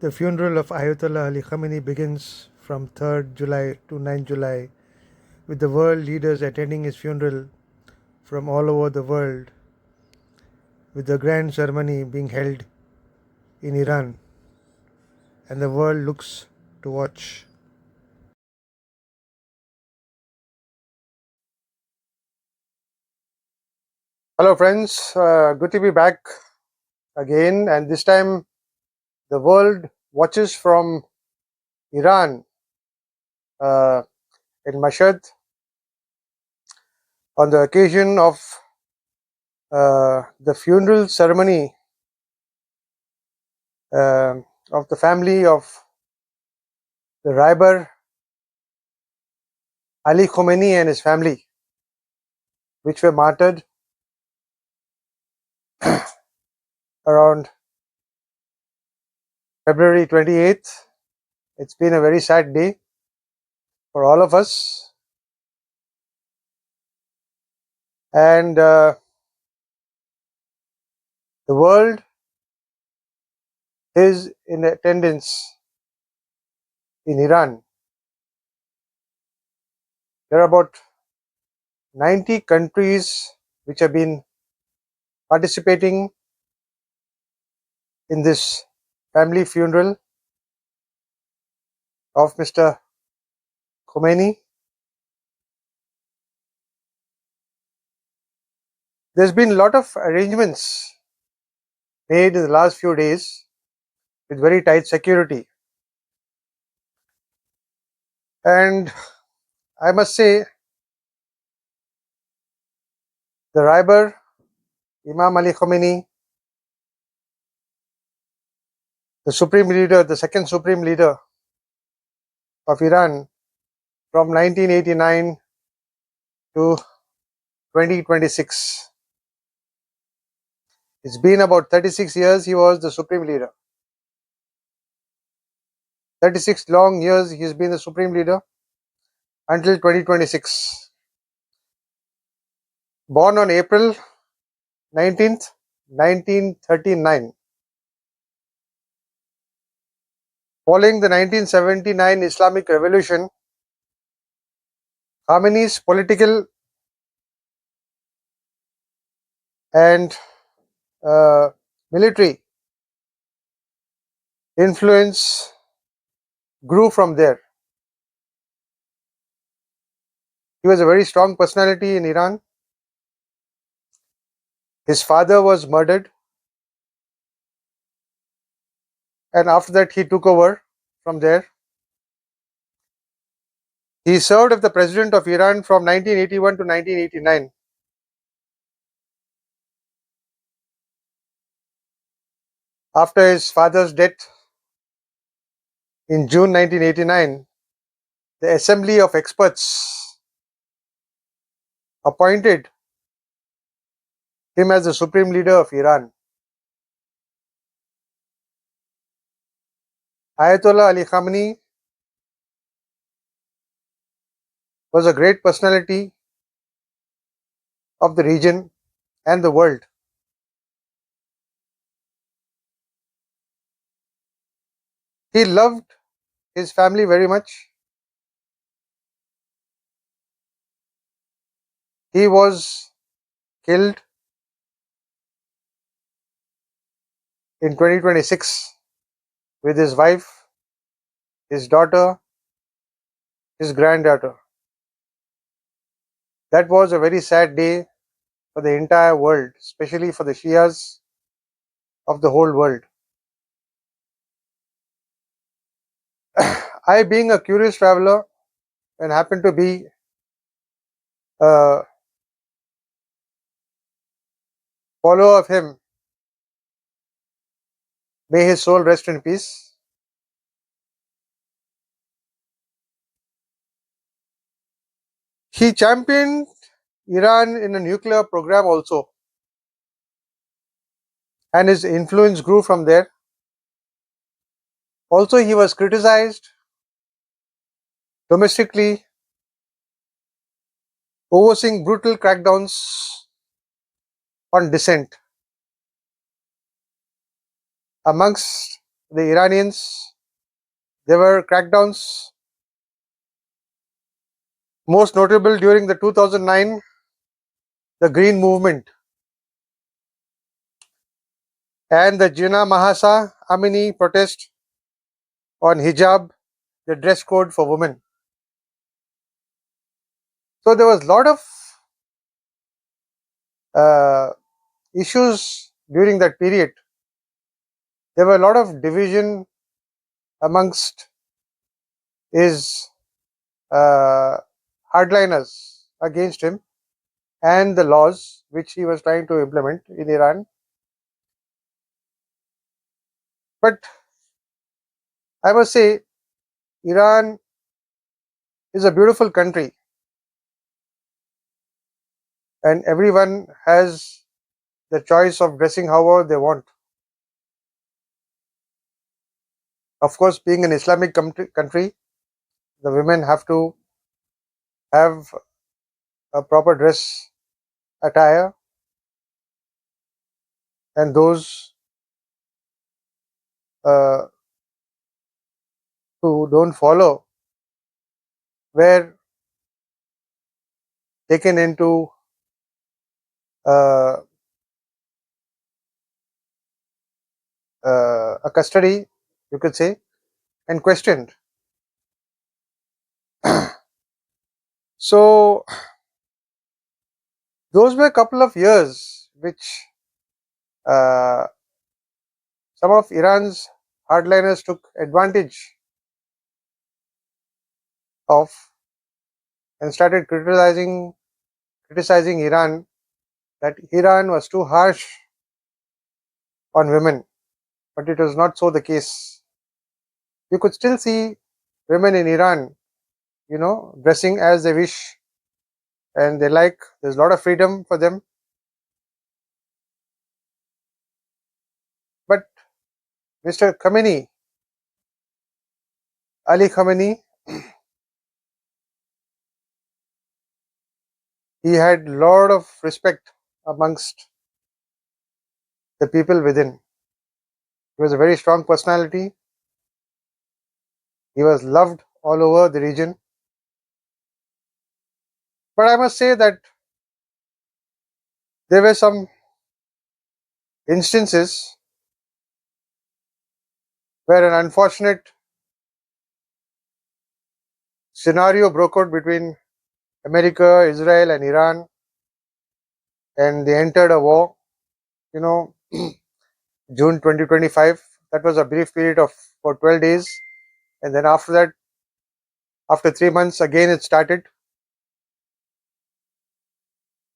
The funeral of Ayothalla Ali Khamenei begins from 3rd July to 9th July, with the world leaders attending his funeral from all over the world, with the grand ceremony being held in Iran, and the world looks to watch. Hello, friends. Good to be back again, and this time the world watches from Iran uh, in Mashad on the occasion of the funeral ceremony uh, of the family of the Raibar Ali Khamenei and his family, which were martyred around February 28th. It's been a very sad day for all of us, and the world is in attendance in Iran. There are about 90 countries which have been participating in this family funeral of Mr. Khomeini. There's been a lot of arrangements made in the last few days with very tight security. And I must say, the Raibar, Imam Ali Khomeini, the supreme leader, the second supreme leader of Iran from 1989 to 2026. It's been about 36 years he was the supreme leader. 36 long years he's been the supreme leader until 2026. Born on April 19th, 1939. Following the 1979 Islamic Revolution, Khamenei's political and military influence grew from there. He was a very strong personality in Iran. His father was murdered, and after that he took over from there. He served as the president of Iran from 1981 to 1989. After his father's death in June 1989, the Assembly of Experts appointed him as the supreme leader of Iran. Ayatollah Ali Khamenei was a great personality of the region and the world. He loved his family very much. He was killed in 2026 with his wife, his daughter, his granddaughter. That was a very sad day for the entire world, especially for the Shias of the whole world. I, being a curious traveler and happened to be a follower of him, may his soul rest in peace. He championed Iran in a nuclear program also, and his influence grew from there. Also, he was criticized domestically, overseeing brutal crackdowns on dissent. Amongst the Iranians. There were crackdowns, most notable during the 2009, the Green Movement, and the Jina Mahasa Amani protest on hijab, the dress code for women. So there was a lot of uh, issues during that period. There were a lot of division amongst his uh, hardliners against him and the laws which he was trying to implement in Iran. But I must say, Iran is a beautiful country and everyone has the choice of dressing however they want. Of course, being an Islamic country, the women have to have a proper dress attire, and those uh, who don't follow were taken into uh, a custody, you could say, and questioned. So those were a couple of years which uh, some of Iran's hardliners took advantage of and started criticizing Iran, that Iran was too harsh on women. But it was not so the case. You could still see women in Iran, dressing as they wish and they like. There's a lot of freedom for them. But Mr. Khamenei, Ali Khamenei, he had a lot of respect amongst the people within. He was a very strong personality. He was loved all over the region. But I must say that there were some instances where an unfortunate scenario broke out between America, Israel, and Iran, and they entered a war. You know, June 2025. That was a brief period of for 12 days, and then after that, after 3 months, again it started,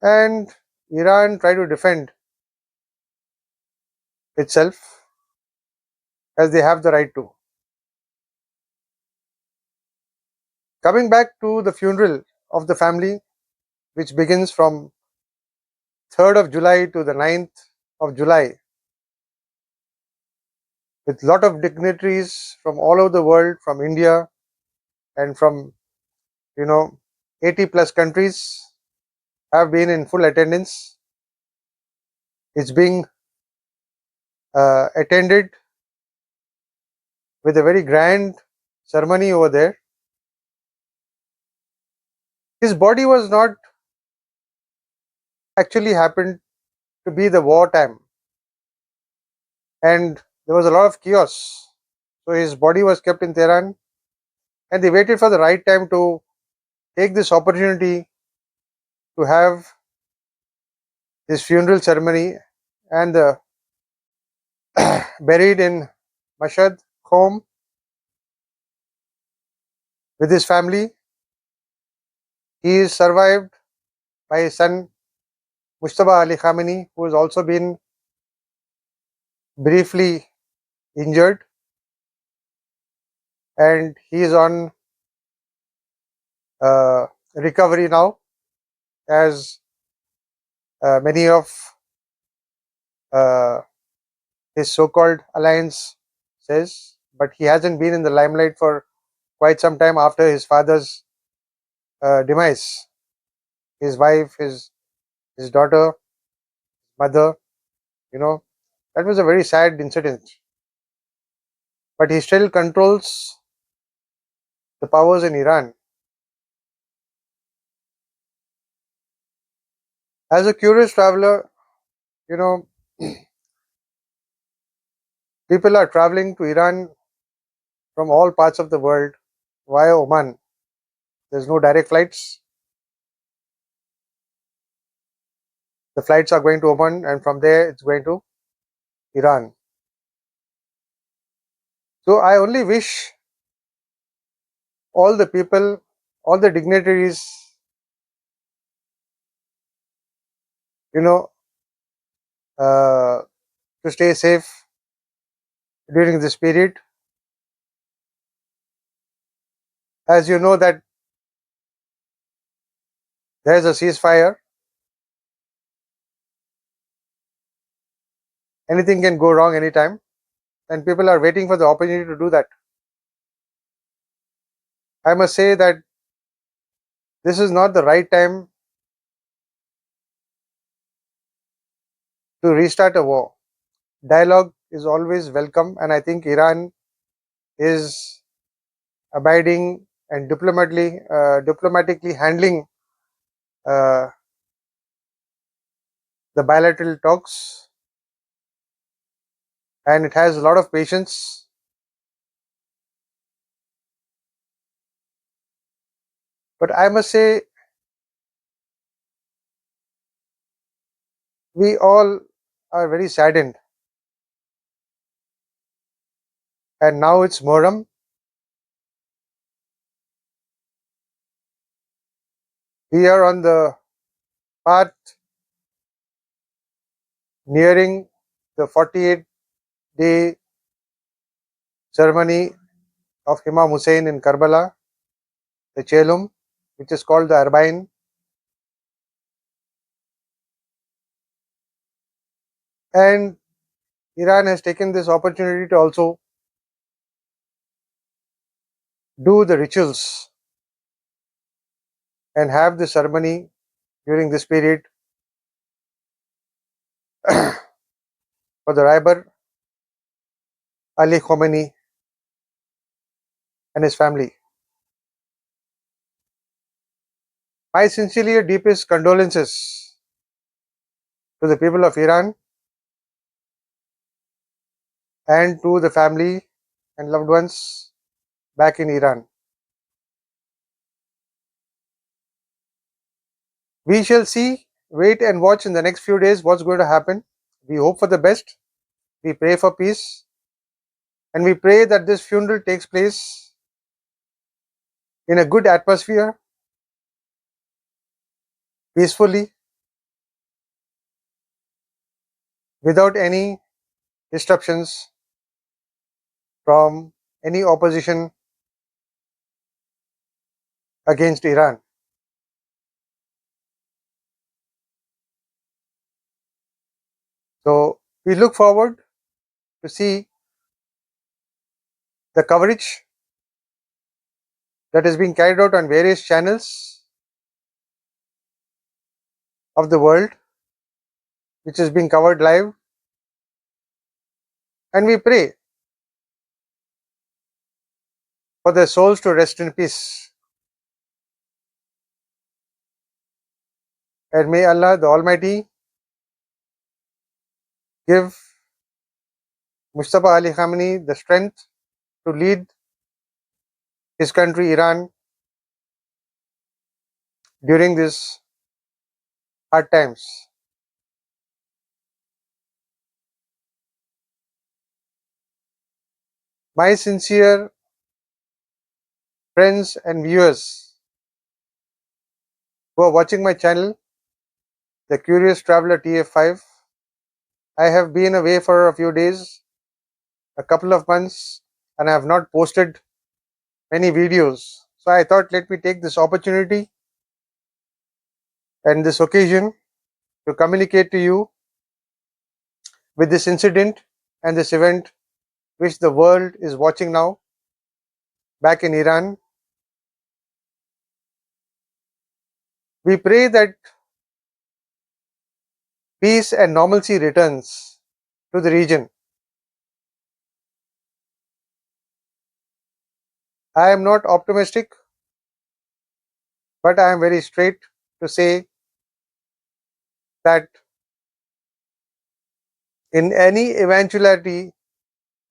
and Iran tried to defend itself as they have the right to. Coming back to the funeral of the family, which begins from 3rd of July to the 9th of July, with lot of dignitaries from all over the world, from India and from you know 80 plus countries have been in full attendance. It's being attended with a very grand ceremony over there. His body was not actually happened to be the war time, and there was a lot of chaos. So his body was kept in Tehran, and they waited for the right time to take this opportunity to have his funeral ceremony and buried in Mashad Quam with his family. He is survived by his son Mustafa Ali Khamenei, who has also been briefly injured, and he is on recovery now, as many of uh, his so-called alliance says. But he hasn't been in the limelight for quite some time after his father's demise. His wife, his daughter, mother, you know, that was a very sad incident. but he still controls the powers in Iran. As a curious traveler, you know, people are traveling to Iran from all parts of the world via Oman. There's no direct flights. The flights are going to Oman, and from there it's going to Iran. So I only wish all the people, all the dignitaries, you know, uh, to stay safe during this period. As you know that there is a ceasefire, anything can go wrong anytime, and people are waiting for the opportunity to do that. I must say that this is not the right time to restart a war. Dialogue is always welcome, and I think Iran is abiding and diplomatically handling uh, the bilateral talks, and it has a lot of patience. But I must say, we all are very saddened. And now it's Muharram. We are on the path nearing the 48-day ceremony of Imam Hussein in Karbala, the Chelum, which is called the Arbain. And Iran has taken this opportunity to also do the rituals and have the ceremony during this period for the Raibar Ali Khamenei and his family. My sincerely deepest condolences to the people of Iran and to the family and loved ones back in Iran. We shall see, wait and watch in the next few days what's going to happen. We hope for the best. We pray for peace. And we pray that this funeral takes place in a good atmosphere, peacefully, without any disruptions from any opposition against Iran. So we look forward to see the coverage that is being carried out on various channels of the world, which is being covered live. And we pray for their souls to rest in peace. And may Allah the Almighty give Mustafa Ali Khamenei the strength to lead his country, Iran, during these hard times. My sincere friends and viewers who are watching my channel, The Curious Traveler TF5, I have been away for a few days, a couple of months, and I have not posted many videos. So I thought let me take this opportunity and this occasion to communicate to you with this incident and this event which the world is watching now back in Iran. We pray that peace and normalcy returns to the region. I am not optimistic, but I am very straight to say that in any eventuality,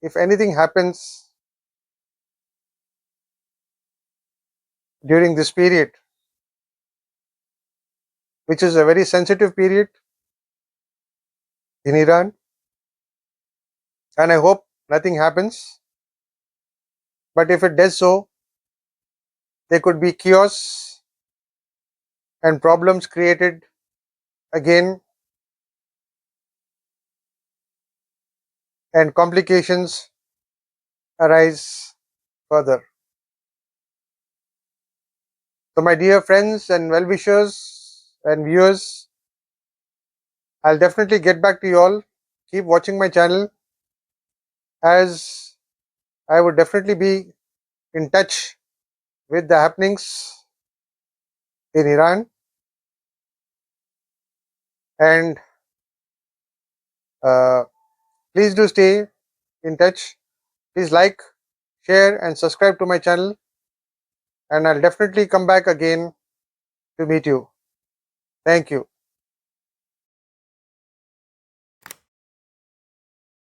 if anything happens during this period, which is a very sensitive period in Iran, and I hope nothing happens, but if it does so, there could be chaos and problems created again and complications arise further. So, my dear friends and well wishers and viewers, I'll definitely get back to you all. Keep watching my channel, as I would definitely be in touch with the happenings in Iran, and uh, please do stay in touch. Please like, share, and subscribe to my channel, and I'll definitely come back again to meet you. Thank you.